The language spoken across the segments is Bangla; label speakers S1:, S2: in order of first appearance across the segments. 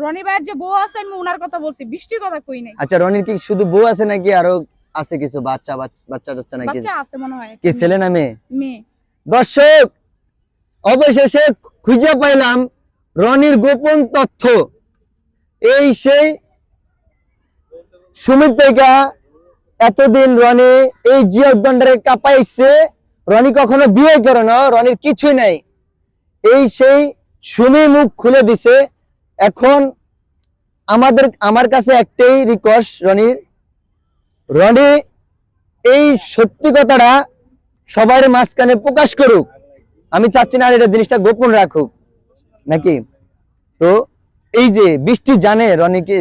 S1: রনি ভাইয়ের যে বউ আছে আমি ওনার কথা বলছি, বৃষ্টির কথা কই নাই।
S2: আচ্ছা রনির কি শুধু বউ আছে নাকি আরো আছে কিছু বাচ্চা টাচ্চা নাকি?
S1: বাচ্চা আছে মনে হয়।
S2: কি ছেলে না মেয়ে?
S1: মেয়ে।
S2: দর্শক অবশেষে খুঁজে পাইলাম রনির গোপন তথ্য। এই সেই সুমির থেকে এতদিন রনি এই জিয়দণ্ডরে কাঁপাইছে। রনি কখনো বিয়ে করে না, রনির কিছুই নাই। এই সেই সুমি মুখ খুলে দিছে। এখন আমার কাছে একটাই রিকোয়েস্ট রনি এই সত্যি কথাটা সবার মাঝখানে প্রকাশ করুক। আমি চাচ্ছি না এটা জিনিসটা গোপন রাখুক নাকি। তো এই যে বৃষ্টি জানে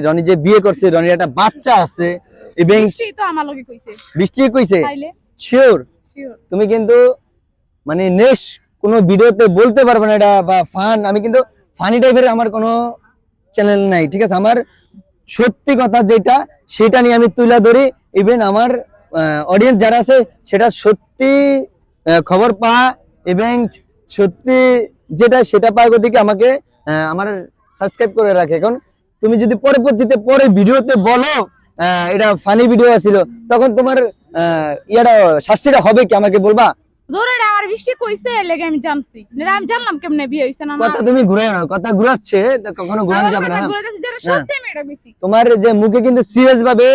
S2: রনি যে বিয়ে করছে, রনির একটা বাচ্চা আছে এবং
S1: বৃষ্টি তো আমার লগে কইছে।
S2: বৃষ্টি কইছে
S1: তাইলে
S2: শিওর
S1: শিওর
S2: তুমি কিন্তু মানে কোনো ভিডিওতে বলতে পারবে না এটা বা ফান। আমি কিন্তু ফানি টাইপের আমার কোনো চ্যানেল নাই, ঠিক আছে। আমার সত্যি কথা যেটা সেটা নিয়ে আমি তুলে ধরি। ইভেন আমার অডিয়েন্স যারা আছে সেটা সত্যি খবর পাওয়া এবং সত্যি যেটা সেটা পাওয়ার দিকে আমাকে আমার সাবস্ক্রাইব করে রাখে। এখন তুমি যদি পরবর্তীতে পরে ভিডিওতে বলো এটা ফানি ভিডিও ছিল, তখন তোমার ইয়াটা শাস্তিটা হবে কি আমাকে বলবা?
S1: ধরে আমার বৃষ্টি কইছে লেগে আমি জানছি, আমি জানলাম কেমনে বিয়ে হইছে না।
S2: কথা তুমি ঘুরে না, কথা ঘুরাচ্ছে কখনো ঘুরানো যাবে না। তোমার যে মুখে কিন্তু সিরিয়াস ভাবে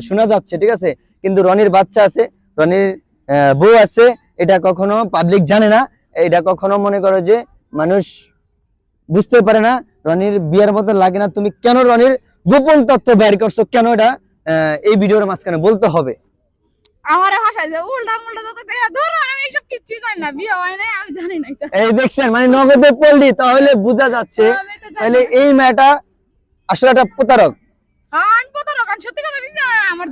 S2: শোনা যাচ্ছে, ঠিক আছে, কিন্তু রনির বাচ্চা আছে, রনির বউ আছে, এটা কখনো পাবলিক জানে না। এটা কখনো মনে করো যে মানুষ বুঝতে পারে না। রনির বিয়ের মতো লাগে না। তুমি কেন রনির গোপন তথ্য বের করছো, কেন এটা এই ভিডিওর মাঝখানে বলতে হবে?
S1: আমারে ভাষায় যে উল্টা মুল্টা যত কইয়া ধরো আমি এসব কিছুই জানি না, বিয়ে হয় না আমি জানি না।
S2: এই দেখছেন মানে নগদে পড়লি তাহলে বোঝা যাচ্ছে তাহলে এই মেয়েটা আসলে একটা প্রতারক।
S1: আমি প্রতারক, আমি সত্যি কথা বলছি। আমার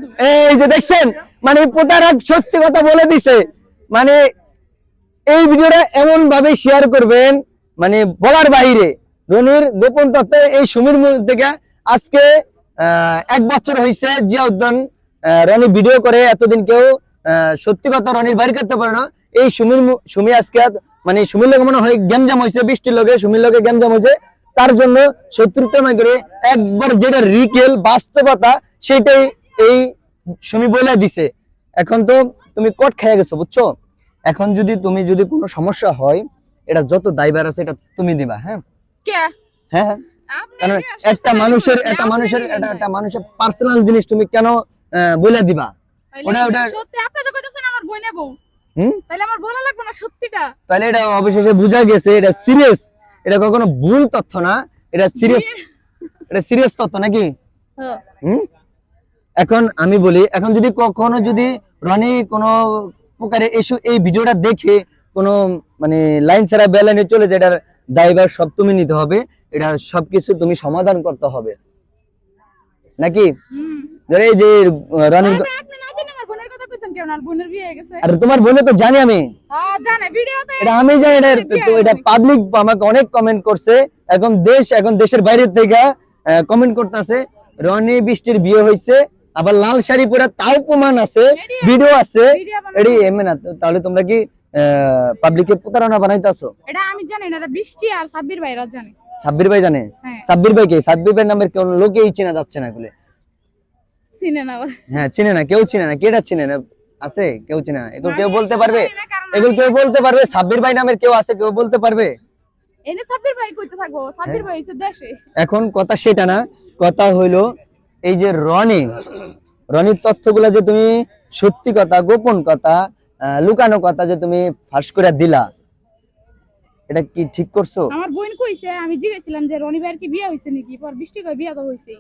S2: এই যে দেখছেন মানে প্রতারক সত্যি কথা বলে দিছে। মানে এই ভিডিওটা এমন ভাবে শেয়ার করবেন মানে বলার বাইরে। রনির গোপন তথ্য এই সুমির মুখ থেকে আজকে 1 বছর হয়েছে জিয়াউদ্দিন রনি ভিডিও করে। এতদিন কেউ সত্যি কথা রনির বাইর করতে পারে না। এই সুমি আজকে মানে সুমির লগে মনে হয় গ্যামজাম হয়েছে, বৃষ্টির লগে সুমির লগে গ্যামজাম হয়েছে। তার জন্য শত্রুতা না করে একবার যেটা রিকেল বাস্তবতা সেটাই এই সুমি বলে দিছে। এখন তো তুমি কোট খেয়ে গেছো, বুঝছো। এখন তুমি যদি কোনো সমস্যা হয় এটা যত দায়ভার আছে এটা তুমি দিবা। হ্যাঁ হ্যাঁ হ্যাঁ, কারণ একটা মানুষের পার্সোনাল জিনিস তুমি কেন বলে দিবা? ওটা
S1: সত্যি আপনি তো কইতাছেন আমার বই নেব, তাহলে আমার বলা লাগবে না সত্যিটা?
S2: তাহলে এটা অবশেষে বোঝা গেছে এটা সিরিয়াস, এটা কখনো ভুল তথ্য না, এটা সিরিয়াস তথ্য নাকি? এখন আমি বলি, এখন যদি কখনো যদি রনি কোনো প্রকারে এই ভিডিওটা দেখে কোনো মানে লাইন ছাড়া বেলাইনে চলে যায়, এটার দায়ভার সব তুমি নিতে হবে। এটা সবকিছু তুমি সমাধান করতে হবে নাকি? ধরে এই যে রনির আরে তোমার বোনে তো জানি আমি, এটা আমি জানি। এটা পাবলিক আমাকে অনেক কমেন্ট করছে। এখন দেশের বাইরে থেকে কমেন্ট করতেছে রনি বৃষ্টির বিয়ে হয়েছে, আবার লাল শাড়ি পরে, তাও প্রমাণ আছে, ভিডিও আছে। এডি এমএ না, তাহলে তোমরা কি পাবলিকে প্রতারণা বানাইতাছো?
S1: এটা আমি জানি না, এটা বৃষ্টি আর সাব্বির ভাইরা জানে।
S2: সাব্বির ভাই জানে? সাব্বির ভাই কে? সাব্বির ভাই নামের কোন লোকেই চেনা যাচ্ছে না এগুলো।
S1: চিনে না?
S2: হ্যাঁ চিনে না, কেউ চিনে না। কেটা চিনে না? আছে কেউ চিনে না? এগুলো কেউ বলতে পারবে? এগুলো কেউ বলতে পারবে? সাব্বির ভাই নামের কেউ আছে, কেউ বলতে পারবে?
S1: এনে সাব্বির ভাই কইতে থাকবো, সাব্বির ভাই হইছে দেশে।
S2: এখন কথা সেটা না, কথা হইলো এই যে রনির তথ্যগুলো যে তুমি সত্যি কথা, গোপন কথা, লুকানো কথা যে তুমি ফাঁস করে দিলা, এটা কি ঠিক করছো?
S1: আমার বোন কইছে, আমি জিজ্ঞাসিলাম যে রনি ভাইয়ের কি বিয়ে হইছে নাকি, পর বৃষ্টি কই বিয়ে তো হইছে।